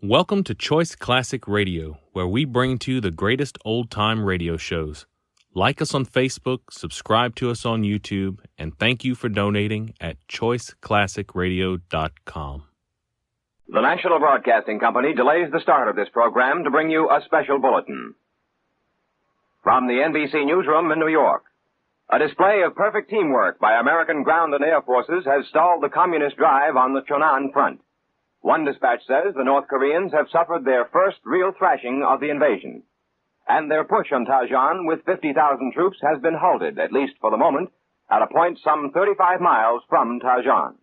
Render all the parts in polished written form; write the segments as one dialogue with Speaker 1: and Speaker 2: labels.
Speaker 1: Welcome to Choice Classic Radio, where we bring to you the greatest old-time radio shows. Like us on Facebook, subscribe to us on YouTube, and thank you for donating at choiceclassicradio.com.
Speaker 2: The National Broadcasting Company delays the start of this program to bring you a special bulletin. From the NBC newsroom in New York, a display of perfect teamwork by American ground and air forces has stalled the communist drive on the Chonan front. One dispatch says the North Koreans have suffered their first real thrashing of the invasion. And their push on Tajan with 50,000 troops has been halted, at least for the moment, at a point some 35 miles from Tajan.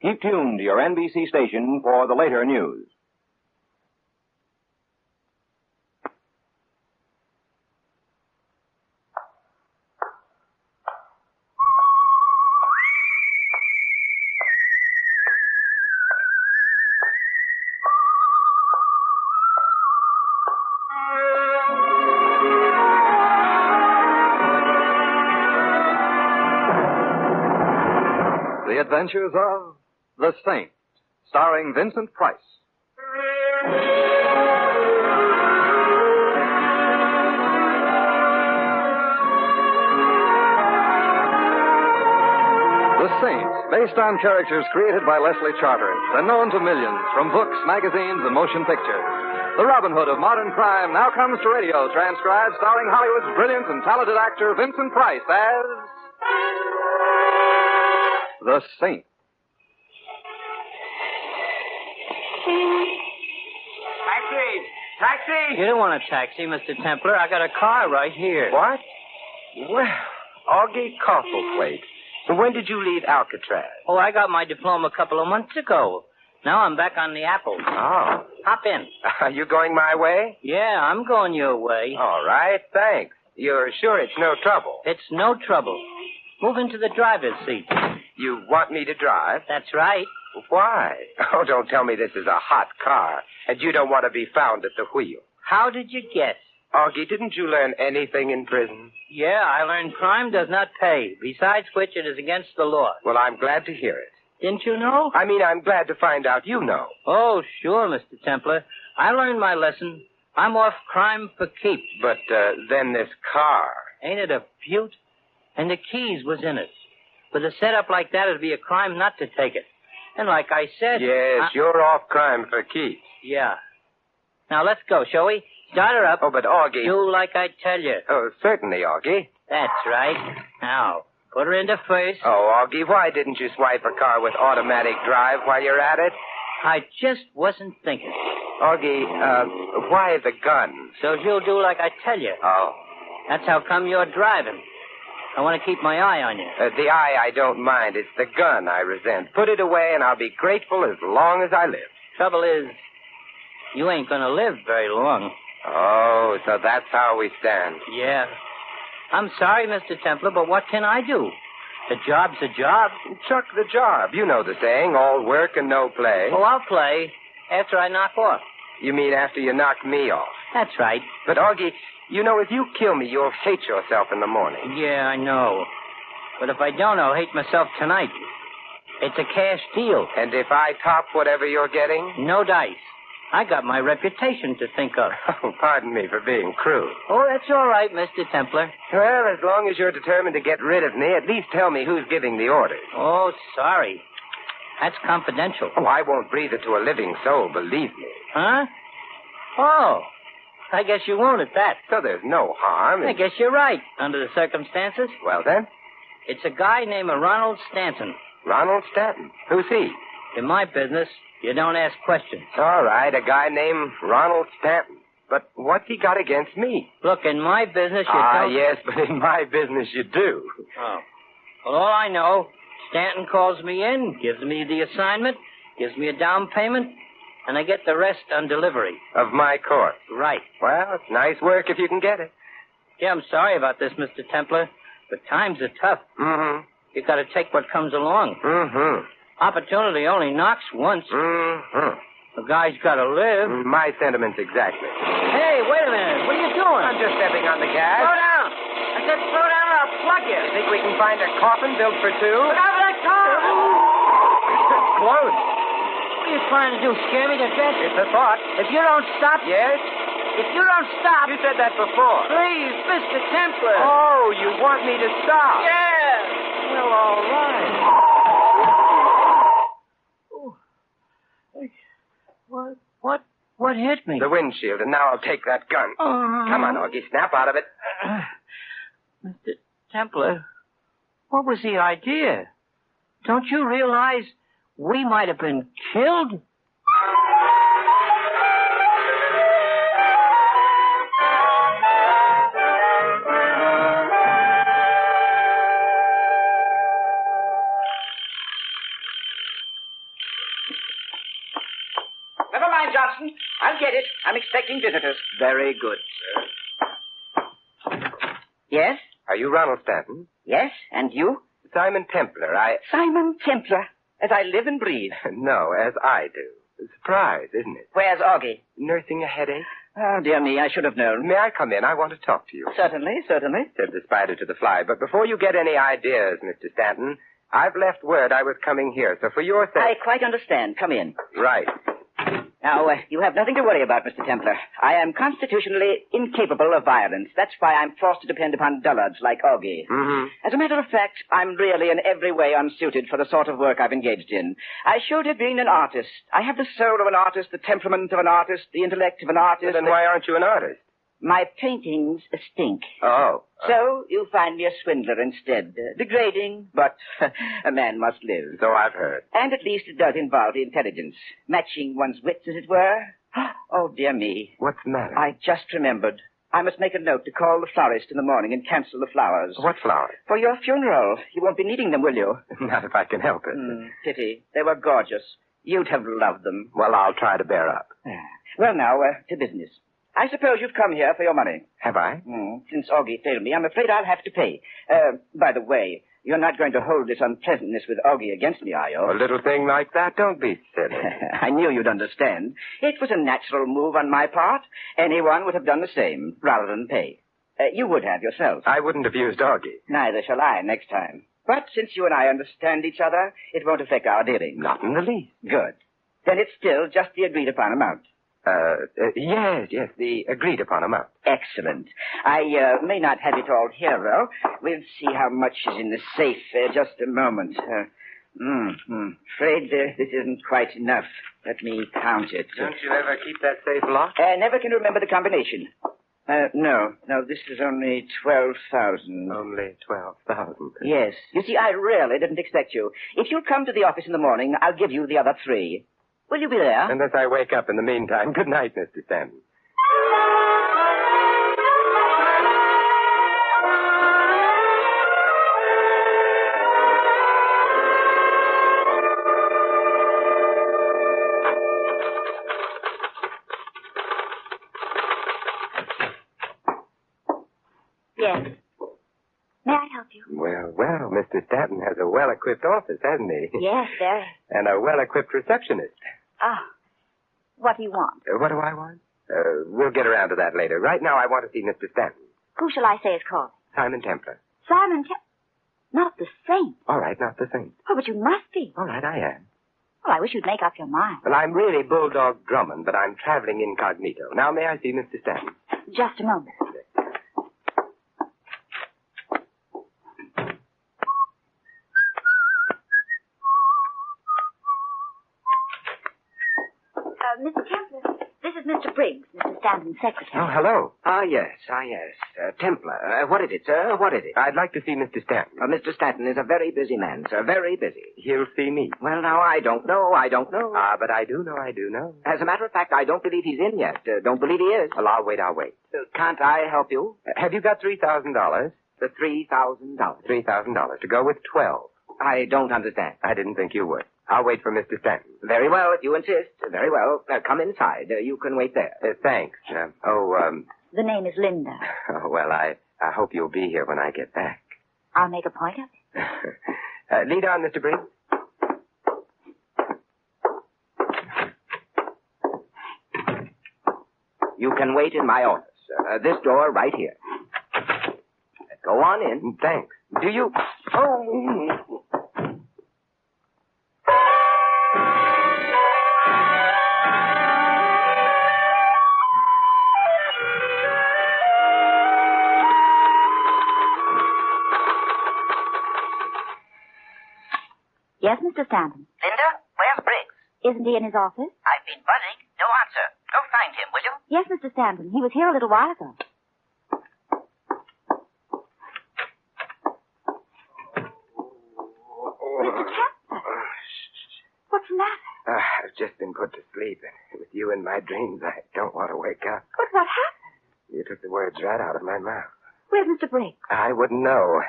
Speaker 2: Keep tuned to your NBC station for the later news.
Speaker 3: The Adventures of The Saint, starring Vincent Price. The Saint, based on characters created by Leslie Charteris and known to millions from books, magazines, and motion pictures. The Robin Hood of modern crime now comes to radio, transcribed, starring Hollywood's brilliant and talented actor Vincent Price as The Saint.
Speaker 4: Taxi! You don't want a taxi, Mr. Templar. I got a car right here.
Speaker 5: What? Well, Augie Coffleplate. So when did you leave Alcatraz?
Speaker 4: Oh, I got my diploma a couple of months ago. Now I'm back on the apple.
Speaker 5: Oh.
Speaker 4: Hop in.
Speaker 5: Are you going my way?
Speaker 4: Yeah, I'm going your way.
Speaker 5: All right, thanks. You're sure it's no trouble?
Speaker 4: It's no trouble. Move into the driver's seat.
Speaker 5: You want me to drive?
Speaker 4: That's right.
Speaker 5: Why? Oh, don't tell me this is a hot car, and you don't want to be found at the wheel.
Speaker 4: How did you guess?
Speaker 5: Augie, didn't you learn anything in prison?
Speaker 4: Yeah, I learned crime does not pay, besides which it is against the law.
Speaker 5: Well, I'm glad to hear it.
Speaker 4: Didn't you know?
Speaker 5: I mean, I'm glad to find out you know.
Speaker 4: Oh, sure, Mr. Templar. I learned my lesson. I'm off crime for keeps.
Speaker 5: But then this car.
Speaker 4: Ain't it a beaut? And the keys was in it. With a setup like that, it'd be a crime not to take it. And like I said...
Speaker 5: Yes, you're off crime for keeps.
Speaker 4: Yeah. Now, let's go, shall we? Start her up.
Speaker 5: Oh, but Augie...
Speaker 4: Do like I tell you.
Speaker 5: Oh, certainly, Augie.
Speaker 4: That's right. Now, put her into first.
Speaker 5: Oh, Augie, why didn't you swipe a car with automatic drive while you're at it?
Speaker 4: I just wasn't thinking.
Speaker 5: Augie, why the gun?
Speaker 4: So you'll do like I tell you.
Speaker 5: Oh.
Speaker 4: That's how come you're driving. I want to keep my eye on you.
Speaker 5: The eye I don't mind. It's the gun I resent. Put it away and I'll be grateful as long as I live.
Speaker 4: Trouble is, you ain't going to live very long.
Speaker 5: Oh, so that's how we stand.
Speaker 4: Yeah. I'm sorry, Mr. Templar, but what can I do? The job's a job.
Speaker 5: Chuck the job. You know the saying, all work and no play.
Speaker 4: Oh, I'll play after I knock off.
Speaker 5: You mean after you knock me off?
Speaker 4: That's right.
Speaker 5: But, Augie, you know, if you kill me, you'll hate yourself in the morning.
Speaker 4: Yeah, I know. But if I don't, I'll hate myself tonight. It's a cash deal.
Speaker 5: And if I top whatever you're getting?
Speaker 4: No dice. I got my reputation to think of.
Speaker 5: Oh, pardon me for being crude.
Speaker 4: Oh, that's all right, Mr. Templar.
Speaker 5: Well, as long as you're determined to get rid of me, at least tell me who's giving the orders.
Speaker 4: Oh, sorry. That's confidential.
Speaker 5: Oh, I won't breathe it to a living soul, believe me.
Speaker 4: Huh? Oh, I guess you won't at that.
Speaker 5: So there's no harm.
Speaker 4: I guess you're right, under the circumstances.
Speaker 5: Well, then?
Speaker 4: It's a guy named Ronald Stanton.
Speaker 5: Ronald Stanton? Who's he?
Speaker 4: In my business, you don't ask questions.
Speaker 5: All right, a guy named Ronald Stanton. But what's he got against me?
Speaker 4: Look, in my business, you don't...
Speaker 5: yes, but in my business you do.
Speaker 4: Oh. Well, all I know, Stanton calls me in, gives me the assignment, gives me a down payment, and I get the rest on delivery.
Speaker 5: Of my course.
Speaker 4: Right.
Speaker 5: Well, it's nice work if you can get it.
Speaker 4: Yeah, I'm sorry about this, Mr. Templar, but times are tough.
Speaker 5: Mm-hmm.
Speaker 4: You got to take what comes along.
Speaker 5: Mm-hmm.
Speaker 4: Opportunity only knocks once.
Speaker 5: Mm-hmm.
Speaker 4: A guy's got to live.
Speaker 5: My sentiments exactly.
Speaker 4: Hey, wait a minute. What are you doing?
Speaker 5: I'm just stepping on the gas.
Speaker 4: Slow down. I said slow down or I'll plug you.
Speaker 5: Think we can find a coffin built for two?
Speaker 4: Look out for that car.
Speaker 5: It's close.
Speaker 4: What are are you trying to do? Scare me to death?
Speaker 5: It's a thought.
Speaker 4: If you don't stop...
Speaker 5: Yes?
Speaker 4: If you don't stop...
Speaker 5: You said that before.
Speaker 4: Please, Mr. Templar.
Speaker 5: Oh, you want me to stop?
Speaker 4: Yes.
Speaker 5: Well, all right.
Speaker 4: What hit me?
Speaker 5: The windshield, and now I'll take that gun. Come on, Augie, snap out of it.
Speaker 4: Mr. Templar, what was the idea? Don't you realize we might have been killed?
Speaker 6: Never mind, Johnson. I'll get it. I'm expecting visitors.
Speaker 4: Very good, sir.
Speaker 6: Yes?
Speaker 5: Are you Ronald Stanton?
Speaker 6: Yes? And you?
Speaker 5: Simon Templar.
Speaker 6: Simon Templar, as I live and breathe.
Speaker 5: No, as I do. Surprise, isn't it?
Speaker 6: Where's Augie?
Speaker 5: Nursing a headache?
Speaker 6: Oh, dear me, I should have known.
Speaker 5: May I come in? I want to talk to you.
Speaker 6: Certainly, certainly.
Speaker 5: Said the spider to the fly. But before you get any ideas, Mr. Stanton, I've left word I was coming here. So for your sake...
Speaker 6: I quite understand. Come in.
Speaker 5: Right.
Speaker 6: Now, you have nothing to worry about, Mr. Templar. I am constitutionally incapable of violence. That's why I'm forced to depend upon dullards like Augie.
Speaker 5: Mm-hmm.
Speaker 6: As a matter of fact, I'm really in every way unsuited for the sort of work I've engaged in. I should have been an artist. I have the soul of an artist, the temperament of an artist, the intellect of an artist.
Speaker 5: Then why aren't you an artist?
Speaker 6: My paintings stink.
Speaker 5: Oh.
Speaker 6: So you find me a swindler instead. Degrading, but a man must live.
Speaker 5: So I've heard.
Speaker 6: And at least it does involve intelligence. Matching one's wits, as it were. Oh, dear me.
Speaker 5: What's the matter?
Speaker 6: I just remembered. I must make a note to call the florist in the morning and cancel the flowers.
Speaker 5: What flowers?
Speaker 6: For your funeral. You won't be needing them, will you?
Speaker 5: Not if I can help it.
Speaker 6: Pity. They were gorgeous. You'd have loved them.
Speaker 5: Well, I'll try to bear up.
Speaker 6: Well, now, to business. I suppose you've come here for your money.
Speaker 5: Have I?
Speaker 6: Since Augie failed me, I'm afraid I'll have to pay. By the way, you're not going to hold this unpleasantness with Augie against me, are you?
Speaker 5: A little thing like that? Don't be silly.
Speaker 6: I knew you'd understand. It was a natural move on my part. Anyone would have done the same, rather than pay. You would have yourself.
Speaker 5: I wouldn't have used Augie.
Speaker 6: Neither shall I next time. But since you and I understand each other, it won't affect our dealings.
Speaker 5: Not in the least.
Speaker 6: Good. Then it's still just the agreed-upon amount.
Speaker 5: Yes, the agreed-upon amount.
Speaker 6: Excellent. I may not have it all here, though. We'll see how much is in the safe. Just a moment. Afraid this isn't quite enough. Let me count it.
Speaker 5: Don't you ever keep that safe locked?
Speaker 6: Never can remember the combination. No, this is only 12,000.
Speaker 5: Only 12,000.
Speaker 6: Yes. You see, I really didn't expect you. If you'll come to the office in the morning, I'll give you the other 3. Will you be there?
Speaker 5: Unless I wake up in the meantime. Good night, Mr. Stanton.
Speaker 7: Yes. May I help you?
Speaker 5: Well, Mr. Stanton has a well-equipped office, hasn't he?
Speaker 7: Yes, very.
Speaker 5: And a well-equipped receptionist.
Speaker 7: Ah. What do you want?
Speaker 5: What do I want? We'll get around to that later. Right now, I want to see Mr. Stanton.
Speaker 7: Who shall I say is calling?
Speaker 5: Simon Templar.
Speaker 7: Simon Not the Saint.
Speaker 5: All right, not the Saint.
Speaker 7: Oh, but you must be.
Speaker 5: All right, I am.
Speaker 7: Well, I wish you'd make up your mind.
Speaker 5: Well, I'm really Bulldog Drummond, but I'm traveling incognito. Now, may I see Mr. Stanton?
Speaker 7: Just a moment. Mr. Templar, this is Mr. Briggs, Mr. Stanton's secretary.
Speaker 5: Oh, hello.
Speaker 6: Yes. Templar. What is it, sir? What is it?
Speaker 5: I'd like to see Mr. Stanton.
Speaker 6: Mr. Stanton is a very busy man, sir. Very busy.
Speaker 5: He'll see me.
Speaker 6: Well, now, I don't know.
Speaker 5: But I do know.
Speaker 6: As a matter of fact, I don't believe he's in yet. Don't believe he is.
Speaker 5: Well, I'll wait.
Speaker 6: Can't I help you?
Speaker 5: Have you got $3,000?
Speaker 6: The $3,000.
Speaker 5: $3,000 to go with 12.
Speaker 6: I don't understand.
Speaker 5: I didn't think you would. I'll wait for Mr. Stanton.
Speaker 6: Very well, if you insist. Very well. Come inside. You can wait there.
Speaker 5: Thanks.
Speaker 7: The name is Linda.
Speaker 5: Well, I hope you'll be here when I get back.
Speaker 7: I'll make a point of it.
Speaker 5: Lead on, Mr. Briggs.
Speaker 6: You can wait in my office. This door right here. Go on in.
Speaker 5: Thanks. Do you...
Speaker 6: Oh...
Speaker 7: Yes, Mr. Stanton.
Speaker 8: Linda, where's Briggs?
Speaker 7: Isn't he in his office?
Speaker 8: I've been buzzing. No answer. Go find him, will you?
Speaker 7: Yes, Mr. Stanton. He was here a little while ago. Mr. Kemper. What's the matter?
Speaker 5: I've just been put to sleep, and with you in my dreams, I don't want to wake up.
Speaker 7: But what happened?
Speaker 5: You took the words right out of my mouth.
Speaker 7: Where's Mr. Briggs?
Speaker 5: I wouldn't know.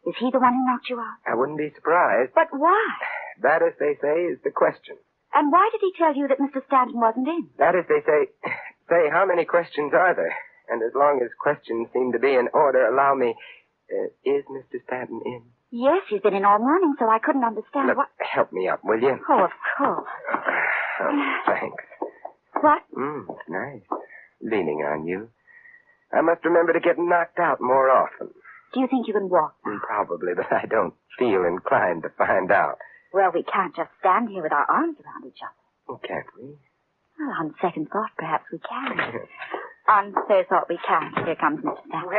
Speaker 7: Is he the one who knocked you out?
Speaker 5: I wouldn't be surprised.
Speaker 7: But why?
Speaker 5: That, as they say, is the question.
Speaker 7: And why did he tell you that Mr. Stanton wasn't in?
Speaker 5: That, as they say, how many questions are there? And as long as questions seem to be in order, allow me, is Mr. Stanton in?
Speaker 7: Yes, he's been in all morning, so I couldn't understand
Speaker 5: Look,
Speaker 7: what...
Speaker 5: help me up, will you?
Speaker 7: Oh, of course.
Speaker 5: Oh, thanks.
Speaker 7: What?
Speaker 5: Nice. Leaning on you. I must remember to get knocked out more often.
Speaker 7: Do you think you can walk?
Speaker 5: Probably, but I don't feel inclined to find out.
Speaker 7: Well, we can't just stand here with our arms around each other.
Speaker 5: Can't we?
Speaker 7: Well, on second thought, perhaps we can. On third thought, we can't. Here comes Mr. Stanton.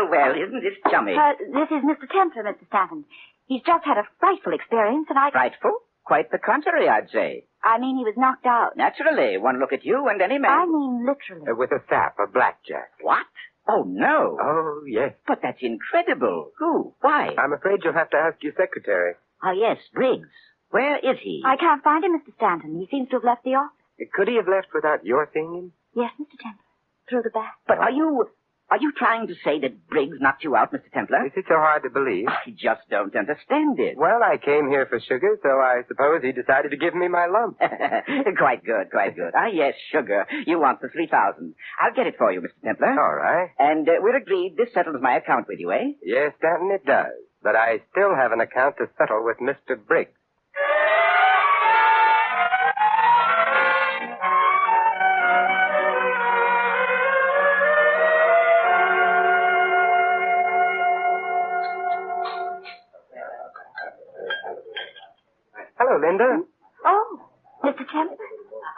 Speaker 4: Well, isn't this chummy?
Speaker 7: This is Mr. Templer, Mr. Stanton. He's just had a frightful experience, and I...
Speaker 4: Frightful? Quite the contrary, I'd say.
Speaker 7: I mean, he was knocked out.
Speaker 4: Naturally. One look at you and any man...
Speaker 7: I mean, literally.
Speaker 5: With a sap, a blackjack.
Speaker 4: What? Oh, no.
Speaker 5: Oh, yes.
Speaker 4: But that's incredible. Who? Why?
Speaker 5: I'm afraid you'll have to ask your secretary.
Speaker 4: Ah, yes, Briggs. Where is he?
Speaker 7: I can't find him, Mr. Stanton. He seems to have left the office.
Speaker 5: Could he have left without your seeing him?
Speaker 7: Yes, Mr. Templer. Through the back.
Speaker 4: But are you trying to say that Briggs knocked you out, Mr. Templar?
Speaker 5: Is it so hard to believe?
Speaker 4: I just don't understand it.
Speaker 5: Well, I came here for sugar, so I suppose he decided to give me my lump.
Speaker 4: Quite good. Ah, yes, sugar. You want the 3,000. I'll get it for you, Mr. Templar.
Speaker 5: All right.
Speaker 4: And we're agreed this settles my account with you, eh?
Speaker 5: Yes, Stanton, it does. But I still have an account to settle with Mr. Briggs. Hello, Linda.
Speaker 7: Oh, Mr. Templer.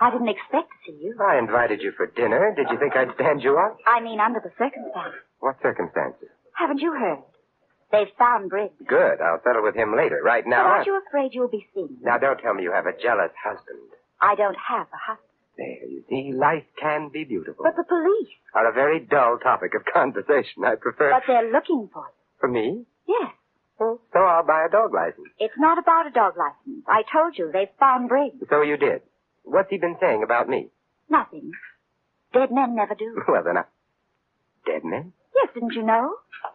Speaker 7: I didn't expect to see you.
Speaker 5: I invited you for dinner. Did you think I'd stand you up?
Speaker 7: I mean, under the circumstances.
Speaker 5: What circumstances?
Speaker 7: Haven't you heard? They've found Briggs.
Speaker 5: Good. I'll settle with him later. Right
Speaker 7: But
Speaker 5: now...
Speaker 7: aren't you afraid you'll be seen?
Speaker 5: Now, don't tell me you have a jealous husband.
Speaker 7: I don't have a husband.
Speaker 5: There, you see, life can be beautiful.
Speaker 7: But the police.
Speaker 5: Are a very dull topic of conversation. I prefer...
Speaker 7: But they're looking for you.
Speaker 5: For me?
Speaker 7: Yes.
Speaker 5: So I'll buy a dog license.
Speaker 7: It's not about a dog license. I told you, they've found Briggs.
Speaker 5: So you did. What's he been saying about me?
Speaker 7: Nothing. Dead men never do.
Speaker 5: Well, then, dead men?
Speaker 7: Yes, didn't you know?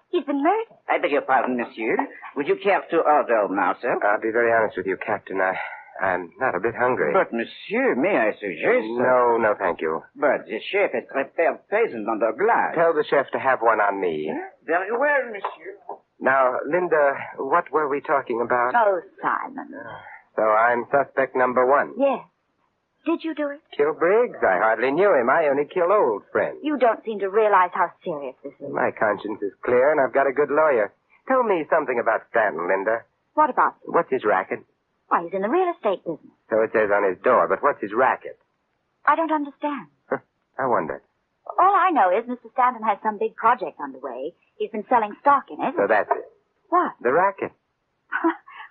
Speaker 7: He's been murdered.
Speaker 4: I beg your pardon, monsieur. Would you care to order now, sir?
Speaker 5: I'll be very honest with you, Captain. I'm not a bit hungry.
Speaker 4: But, monsieur, may I suggest...
Speaker 5: No, thank you.
Speaker 4: But the chef has prepared peasant under glass.
Speaker 5: Tell the chef to have one on me.
Speaker 4: Very well, monsieur.
Speaker 5: Now, Linda, what were we talking about?
Speaker 7: Oh, Simon.
Speaker 5: So I'm suspect number one.
Speaker 7: Yes. Did you do it?
Speaker 5: Kill Briggs? I hardly knew him. I only kill old friends.
Speaker 7: You don't seem to realize how serious this is.
Speaker 5: My conscience is clear, and I've got a good lawyer. Tell me something about Stanton, Linda.
Speaker 7: What about him?
Speaker 5: What's his racket?
Speaker 7: Why, he's in the real estate business.
Speaker 5: So it says on his door, but what's his racket?
Speaker 7: I don't understand.
Speaker 5: I wonder.
Speaker 7: All I know is Mr. Stanton has some big project underway. He's been selling stock in it.
Speaker 5: So that's it.
Speaker 7: What?
Speaker 5: The racket.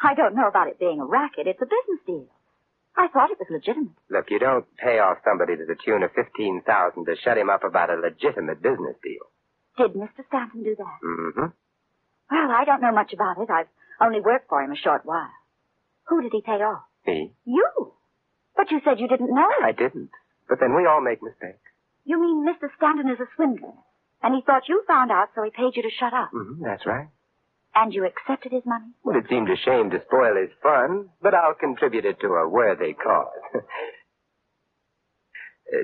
Speaker 7: I don't know about it being a racket. It's a business deal. I thought it was legitimate.
Speaker 5: Look, you don't pay off somebody to the tune of $15,000 to shut him up about a legitimate business deal.
Speaker 7: Did Mr. Stanton do that?
Speaker 5: Mm-hmm.
Speaker 7: Well, I don't know much about it. I've only worked for him a short while. Who did he pay off?
Speaker 5: Me?
Speaker 7: You. But you said you didn't know.
Speaker 5: I didn't. But then we all make mistakes.
Speaker 7: You mean Mr. Stanton is a swindler, and he thought you found out, so he paid you to shut up.
Speaker 5: Mm-hmm, that's right.
Speaker 7: And you accepted his money?
Speaker 5: Well, it seemed a shame to spoil his fun, but I'll contribute it to a worthy cause.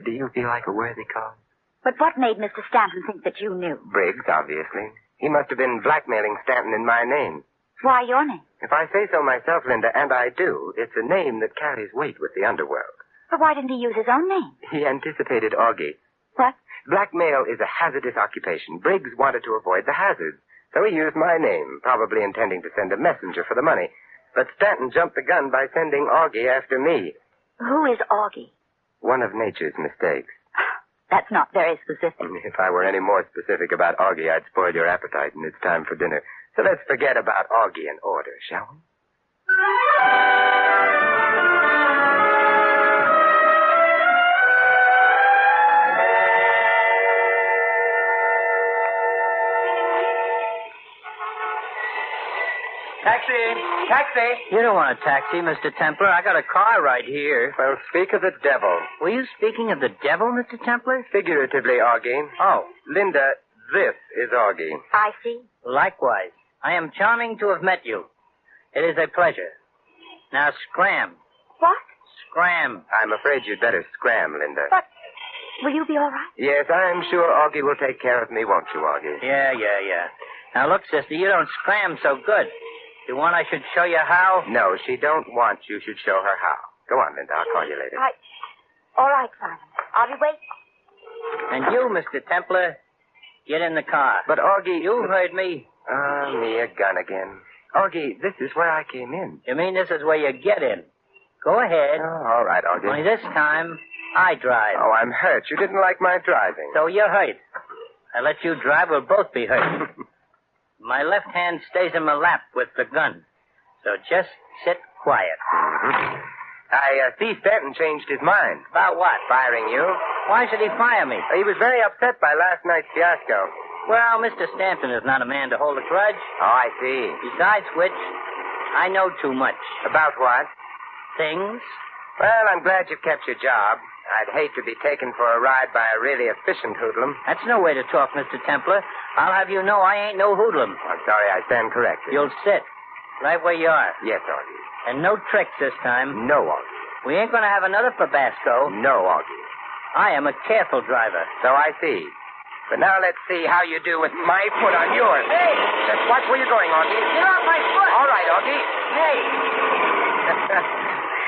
Speaker 5: Do you feel like a worthy cause?
Speaker 7: But what made Mr. Stanton think that you knew?
Speaker 5: Briggs, obviously. He must have been blackmailing Stanton in my name.
Speaker 7: Why your name?
Speaker 5: If I say so myself, Linda, and I do, it's a name that carries weight with the underworld.
Speaker 7: But why didn't he use his own name?
Speaker 5: He anticipated Augie.
Speaker 7: What?
Speaker 5: Blackmail is a hazardous occupation. Briggs wanted to avoid the hazards. So he used my name, probably intending to send a messenger for the money. But Stanton jumped the gun by sending Augie after me.
Speaker 7: Who is Augie?
Speaker 5: One of nature's mistakes.
Speaker 7: That's not very specific.
Speaker 5: If I were any more specific about Augie, I'd spoil your appetite, and it's time for dinner. So let's forget about Augie and order, shall we? Taxi! Taxi!
Speaker 4: You don't want a taxi, Mr. Templar. I got a car right here.
Speaker 5: Well, speak of the devil.
Speaker 4: Were you speaking of the devil, Mr. Templar?
Speaker 5: Figuratively, Augie.
Speaker 4: Oh,
Speaker 5: Linda, this is Augie.
Speaker 7: I see.
Speaker 4: likewise. I am charming to have met you. It is a pleasure. Now scram.
Speaker 7: What?
Speaker 4: Scram.
Speaker 5: I'm afraid you'd better scram, Linda.
Speaker 7: But will you be all right?
Speaker 5: Yes, I'm sure Augie will take care of me, won't you, Augie?
Speaker 4: Yeah. Now look, sister, you don't scram so good. You want I should show you how?
Speaker 5: No, she don't want you should show her how. Go on, Linda. I'll call you later.
Speaker 7: All right, Simon. I'll be waiting.
Speaker 4: And you, Mr. Templar, get in the car.
Speaker 5: But, Augie...
Speaker 4: You heard me.
Speaker 5: Me a gun again. Augie, this is where I came in.
Speaker 4: You mean this is where you get in? Go ahead.
Speaker 5: Oh, all right, Augie.
Speaker 4: Only this time, I drive.
Speaker 5: Oh, I'm hurt. You didn't like my driving.
Speaker 4: So you're hurt. I let you drive, we'll both be hurt. My left hand stays in my lap with the gun. So just sit quiet.
Speaker 5: Mm-hmm. I see Stanton changed his mind.
Speaker 4: About what?
Speaker 5: Firing you.
Speaker 4: Why should he fire me?
Speaker 5: He was very upset by last night's fiasco.
Speaker 4: Well, Mr. Stanton is not a man to hold a grudge.
Speaker 5: Oh, I see.
Speaker 4: Besides which, I know too much.
Speaker 5: About what?
Speaker 4: Things.
Speaker 5: Well, I'm glad you've kept your job. I'd hate to be taken for a ride by a really efficient hoodlum.
Speaker 4: That's no way to talk, Mr. Templar. I'll have you know I ain't no hoodlum.
Speaker 5: I'm sorry, I stand corrected.
Speaker 4: You'll sit. Right where you are.
Speaker 5: Yes, Augie.
Speaker 4: And no tricks this time.
Speaker 5: No, Augie.
Speaker 4: We ain't gonna have another Fabasco.
Speaker 5: No, Augie.
Speaker 4: I am a careful driver.
Speaker 5: So I see. But now let's see how you do with my foot on yours.
Speaker 4: Hey!
Speaker 5: Just watch where you're going, Augie.
Speaker 4: Get off my foot!
Speaker 5: All right, Augie.
Speaker 4: Hey!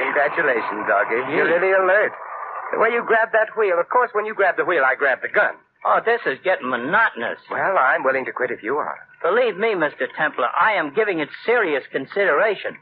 Speaker 5: Congratulations, Augie. You're really alert. The way you grabbed that wheel, of course, when you grab the wheel, I grab the gun.
Speaker 4: Oh, this is getting monotonous.
Speaker 5: Well, I'm willing to quit if you are.
Speaker 4: Believe me, Mr. Templar, I am giving it serious consideration.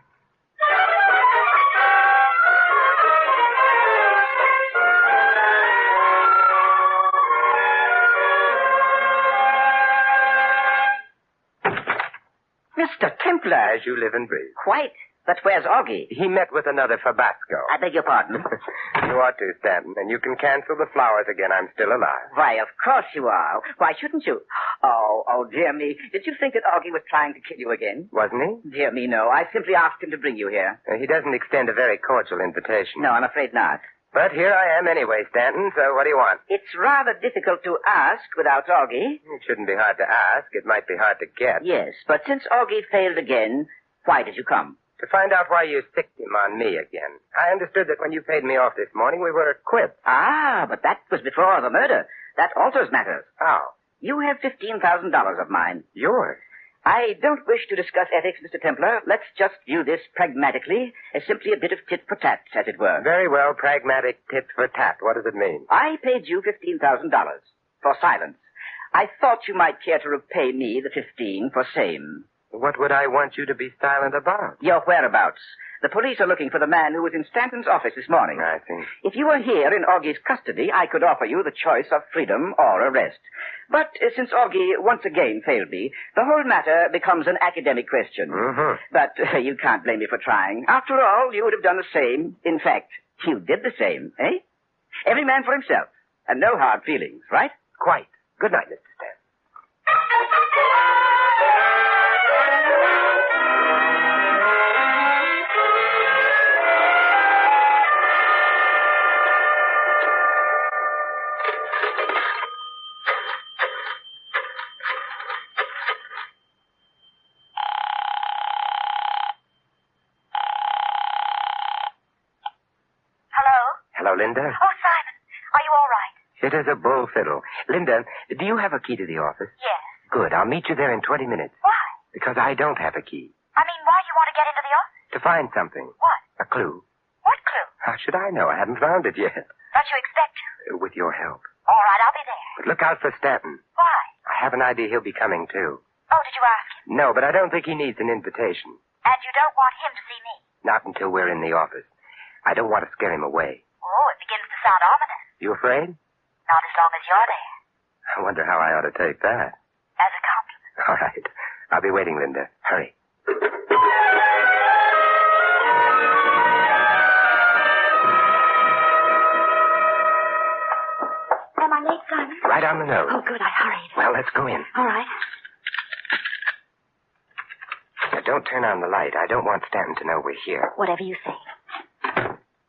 Speaker 6: Mr. Templar.
Speaker 5: As you live and breathe.
Speaker 6: Quite. But where's Augie?
Speaker 5: He met with another Fabasco.
Speaker 6: I beg your pardon.
Speaker 5: You ought to, Stanton, and you can cancel the flowers again. I'm still alive.
Speaker 6: Why, of course you are. Why shouldn't you? Oh, dear me. Did you think that Augie was trying to kill you again?
Speaker 5: Wasn't he?
Speaker 6: Dear me, no. I simply asked him to bring you here.
Speaker 5: He doesn't extend a very cordial invitation.
Speaker 6: No, I'm afraid not.
Speaker 5: But here I am anyway, Stanton, so what do you want?
Speaker 6: It's rather difficult to ask without Augie.
Speaker 5: It shouldn't be hard to ask. It might be hard to get.
Speaker 6: Yes, but since Augie failed again, why did you come?
Speaker 5: To find out why you sicked him on me again. I understood that when you paid me off this morning, we were quits.
Speaker 6: Ah, but that was before the murder. That alters matters.
Speaker 5: How?
Speaker 6: You have $15,000 of mine.
Speaker 5: Yours?
Speaker 6: I don't wish to discuss ethics, Mr. Templar. Let's just view this pragmatically as simply a bit of tit for tat, as it were.
Speaker 5: Very well, pragmatic tit for tat. What does it mean?
Speaker 6: I paid you $15,000 for silence. I thought you might care to repay me the 15 for same.
Speaker 5: What would I want you to be silent about?
Speaker 6: Your whereabouts. The police are looking for the man who was in Stanton's office this morning.
Speaker 5: I see.
Speaker 6: If you were here in Augie's custody, I could offer you the choice of freedom or arrest. But since Augie once again failed me, the whole matter becomes an academic question.
Speaker 5: Mm-hmm.
Speaker 6: But you can't blame me for trying. After all, you would have done the same. In fact, you did the same, eh? Every man for himself. And no hard feelings, right?
Speaker 5: Quite. Good night, Mr. Stanton. Hello, Linda.
Speaker 7: Oh, Simon, are you all right?
Speaker 5: It is a bull fiddle. Linda, do you have a key to the office?
Speaker 7: Yes.
Speaker 5: Good. I'll meet you there in 20 minutes.
Speaker 7: Why?
Speaker 5: Because I don't have a key.
Speaker 7: I mean, why do you want to get into the office?
Speaker 5: To find something.
Speaker 7: What?
Speaker 5: A clue.
Speaker 7: What clue?
Speaker 5: How should I know? I haven't found it yet.
Speaker 7: Don't you expect to?
Speaker 5: With your help.
Speaker 7: All right, I'll be there.
Speaker 5: But look out for Stanton.
Speaker 7: Why?
Speaker 5: I have an idea he'll be coming, too.
Speaker 7: Oh, did you ask him?
Speaker 5: No, but I don't think he needs an invitation.
Speaker 7: And you don't want him to see me?
Speaker 5: Not until we're in the office. I don't want to scare him away.
Speaker 7: Oh, it begins to sound ominous.
Speaker 5: You afraid?
Speaker 7: Not as long as you're there.
Speaker 5: I wonder how I ought to take that.
Speaker 7: As a compliment.
Speaker 5: All right. I'll be waiting, Linda. Hurry.
Speaker 7: Am I late, Simon?
Speaker 5: Right on the nose.
Speaker 7: Oh, good. I hurried.
Speaker 5: Well, let's go in.
Speaker 7: All right.
Speaker 5: Now, don't turn on the light. I don't want Stanton to know we're here.
Speaker 7: Whatever you say.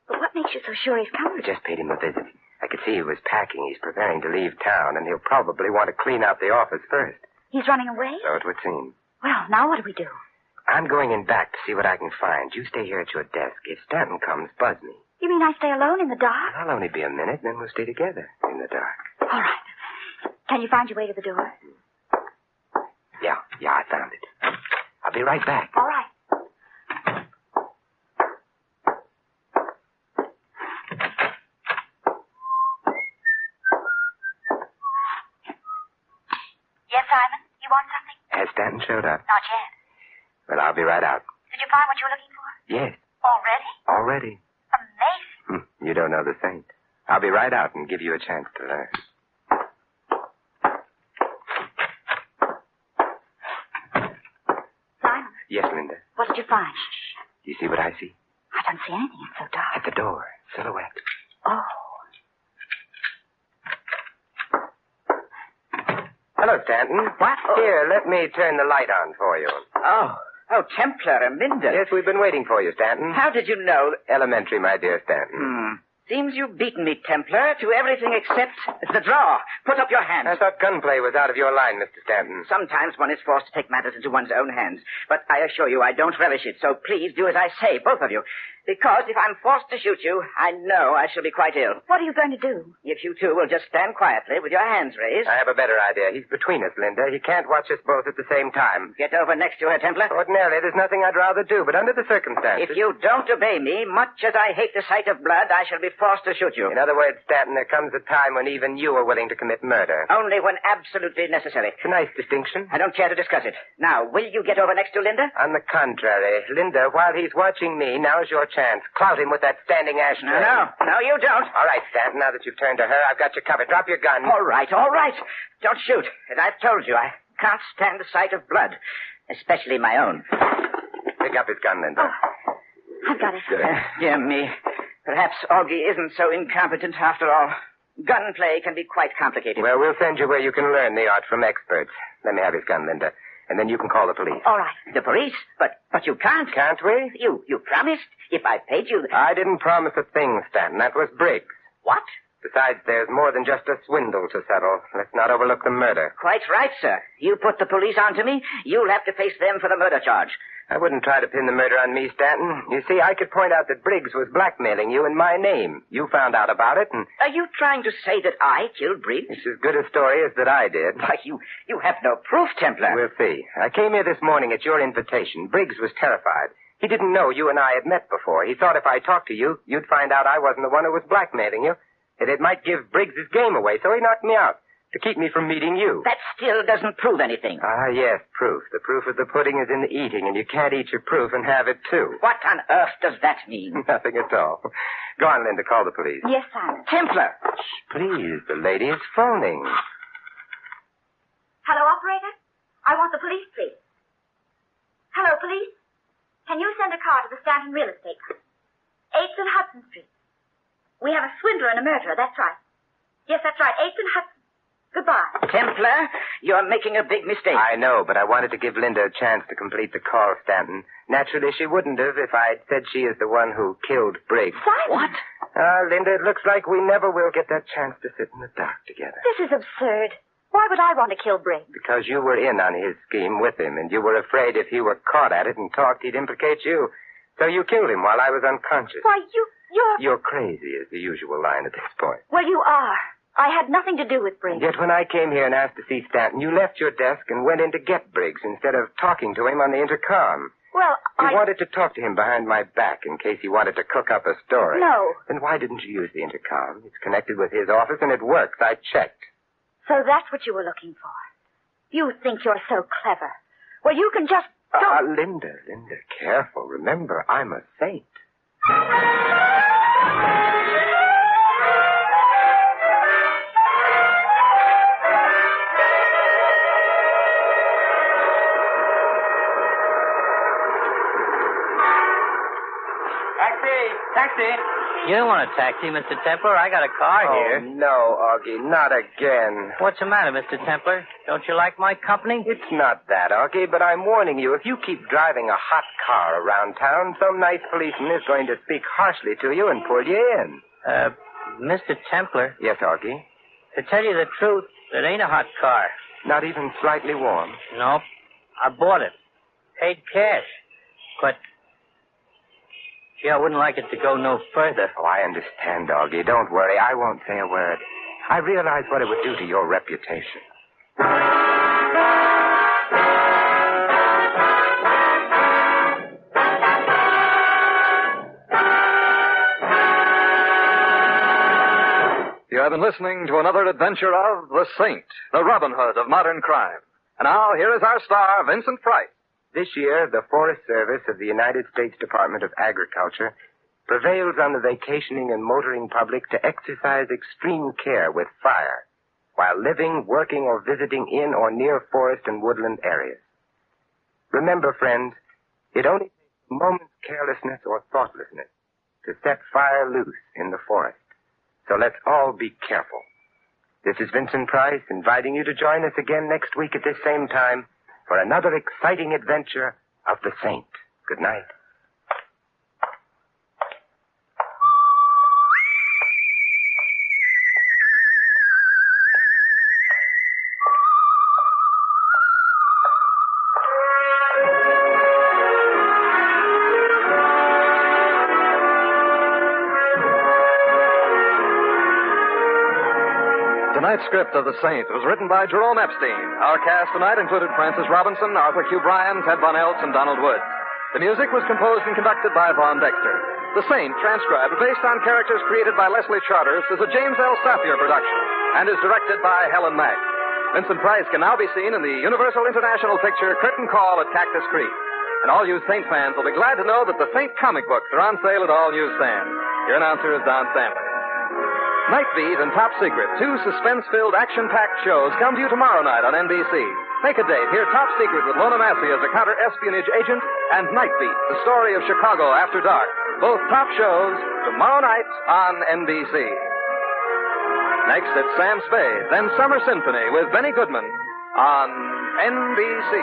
Speaker 7: But what makes you so sure he's coming?
Speaker 5: I just paid him a visit. I could see he was packing. He's preparing to leave town, and he'll probably want to clean out the office first.
Speaker 7: He's running away?
Speaker 5: So it would seem.
Speaker 7: Well, now what do we do?
Speaker 5: I'm going in back to see what I can find. You stay here at your desk. If Stanton comes, buzz me.
Speaker 7: You mean I stay alone in the dark?
Speaker 5: I'll only be a minute, then we'll stay together in the dark.
Speaker 7: All right. Can you find your way to the door?
Speaker 5: Yeah, I found it. I'll be right back.
Speaker 7: All right.
Speaker 8: Yes, Simon? You want something?
Speaker 5: Has Stanton showed up?
Speaker 8: Not yet.
Speaker 5: Well, I'll be right out.
Speaker 8: Did you find what you were looking for?
Speaker 5: Yes,
Speaker 8: Already?
Speaker 5: already.
Speaker 8: Amazing.
Speaker 5: You don't know the saint. I'll be right out and give you a chance to learn.
Speaker 7: Simon,
Speaker 5: Yes, Linda.
Speaker 7: what did you find?
Speaker 5: Do you see what I see?
Speaker 7: I don't see anything. It's so dark.
Speaker 5: At the door. Silhouette.
Speaker 7: Oh.
Speaker 5: Hello, Stanton.
Speaker 6: What?
Speaker 5: Here, let me turn the light on for you.
Speaker 6: Oh, Templar and Minder.
Speaker 5: Yes, we've been waiting for you, Stanton.
Speaker 6: How did you know?
Speaker 5: Elementary, my dear Stanton.
Speaker 6: Seems you've beaten me, Templar, to everything except the draw. Put up your hands.
Speaker 5: I thought gunplay was out of your line, Mr. Stanton.
Speaker 6: Sometimes one is forced to take matters into one's own hands. But I assure you I don't relish it, so please do as I say, both of you. Because if I'm forced to shoot you, I know I shall be quite ill.
Speaker 7: What are you going to do?
Speaker 6: If you two will just stand quietly with your hands raised.
Speaker 5: I have a better idea. He's between us, Linda. He can't watch us both at the same time.
Speaker 6: Get over next to her, Templar.
Speaker 5: Ordinarily, there's nothing I'd rather do, but under the circumstances...
Speaker 6: If you don't obey me, much as I hate the sight of blood, I shall be forced to shoot you.
Speaker 5: In other words, Stanton, there comes a time when even you are willing to commit murder.
Speaker 6: Only when absolutely necessary.
Speaker 5: It's a nice distinction.
Speaker 6: I don't care to discuss it. Now, will you get over next to Linda?
Speaker 5: On the contrary, Linda, while he's watching me, now's your chance. Clout him with that standing ashtray.
Speaker 6: No, you don't.
Speaker 5: All right, Stanton, now that you've turned to her, I've got you covered. Drop your gun.
Speaker 6: All right. Don't shoot. As I've told you, I can't stand the sight of blood, especially my own.
Speaker 5: Pick up his gun, Linda.
Speaker 7: Oh, I've got it.
Speaker 5: Good.
Speaker 6: Dear me. Perhaps Augie isn't so incompetent after all. Gunplay can be quite complicated.
Speaker 5: Well, we'll send you where you can learn the art from experts. Let me have his gun, Linda. And then you can call the police.
Speaker 7: All right.
Speaker 6: The police? But you can't.
Speaker 5: Can't we?
Speaker 6: You promised. If I paid you...
Speaker 5: I didn't promise a thing, Stanton. That was Briggs.
Speaker 6: What?
Speaker 5: Besides, there's more than just a swindle to settle. Let's not overlook the murder.
Speaker 6: Quite right, sir. You put the police onto me, you'll have to face them for the murder charge.
Speaker 5: I wouldn't try to pin the murder on me, Stanton. You see, I could point out that Briggs was blackmailing you in my name. You found out about it, and...
Speaker 6: Are you trying to say that I killed Briggs?
Speaker 5: It's as good a story as that I did.
Speaker 6: Why, you have no proof, Templar.
Speaker 5: We'll see. I came here this morning at your invitation. Briggs was terrified. He didn't know you and I had met before. He thought if I talked to you, you'd find out I wasn't the one who was blackmailing you. And it might give Briggs his game away, so he knocked me out to keep me from meeting you.
Speaker 6: That still doesn't prove anything.
Speaker 5: Ah, yes, proof. The proof of the pudding is in the eating, and you can't eat your proof and have it, too.
Speaker 6: What on earth does that mean?
Speaker 5: Nothing at all. Go on, Linda. Call the police.
Speaker 7: Yes, Simon.
Speaker 6: Templar!
Speaker 5: Please, the lady is phoning.
Speaker 7: Hello, operator? I want the police, please. Hello, police? Can you send a car to the Stanton Real Estate Company? 8th and Hudson Street. We have a swindler and a murderer, that's right. Yes, that's right, 8th and Hudson. Goodbye.
Speaker 6: Templar, you're making a big mistake.
Speaker 5: I know, but I wanted to give Linda a chance to complete the call, Stanton. Naturally, she wouldn't have if I'd said she is the one who killed Briggs.
Speaker 7: Simon!
Speaker 6: What?
Speaker 5: Linda, it looks like we never will get that chance to sit in the dark together.
Speaker 7: This is absurd. Why would I want to kill Briggs?
Speaker 5: Because you were in on his scheme with him, and you were afraid if he were caught at it and talked, he'd implicate you. So you killed him while I was unconscious.
Speaker 7: Why, you're...
Speaker 5: You're crazy is the usual line at this point.
Speaker 7: Well, you are. I had nothing to do with Briggs.
Speaker 5: Yet when I came here and asked to see Stanton, you left your desk and went in to get Briggs instead of talking to him on the intercom.
Speaker 7: Well,
Speaker 5: You wanted to talk to him behind my back in case he wanted to cook up a story.
Speaker 7: No.
Speaker 5: Then why didn't you use the intercom? It's connected with his office and it works. I checked.
Speaker 7: So that's what you were looking for. You think you're so clever. Well, you can just...
Speaker 5: Linda, careful. Remember, I'm a saint.
Speaker 6: Taxi!
Speaker 4: You don't want a taxi, Mr. Templar. I got a car here.
Speaker 5: No, Augie, not again.
Speaker 4: What's the matter, Mr. Templar? Don't you like my company?
Speaker 5: It's not that, Augie, but I'm warning you, if you keep driving a hot car around town, some nice policeman is going to speak harshly to you and pull you in.
Speaker 4: Mr. Templar.
Speaker 5: Yes, Augie?
Speaker 4: To tell you the truth, it ain't a hot car.
Speaker 5: Not even slightly warm?
Speaker 4: Nope. I bought it. Paid cash. But, gee, I wouldn't like it to go no further.
Speaker 5: Oh, I understand, Augie. Don't worry. I won't say a word. I realize what it would do to your reputation.
Speaker 3: You have been listening to another adventure of The Saint, the Robin Hood of modern crime. And now, here is our star, Vincent Price.
Speaker 5: This year, the Forest Service of the United States Department of Agriculture prevails on the vacationing and motoring public to exercise extreme care with fire while living, working, or visiting in or near forest and woodland areas. Remember, friends, it only takes a moment's carelessness or thoughtlessness to set fire loose in the forest. So let's all be careful. This is Vincent Price inviting you to join us again next week at this same time for another exciting adventure of the Saint. Good night.
Speaker 3: Tonight's script of The Saint was written by Jerome Epstein. Our cast tonight included Francis Robinson, Arthur Q. Bryan, Ted Von Eltz, and Donald Woods. The music was composed and conducted by Vaughn Dexter. The Saint, transcribed based on characters created by Leslie Charters, is a James L. Safier production and is directed by Helen Mack. Vincent Price can now be seen in the Universal International picture Curtain Call at Cactus Creek. And all you Saint fans will be glad to know that the Saint comic books are on sale at all newsstands. Your announcer is Don Stanley. Night Beat and Top Secret, two suspense-filled, action-packed shows, come to you tomorrow night on NBC. Make a date. Hear Top Secret with Lona Massey as a counter-espionage agent, and Night Beat, the story of Chicago after dark. Both top shows tomorrow night on NBC. Next, it's Sam Spade, then Summer Symphony with Benny Goodman on NBC.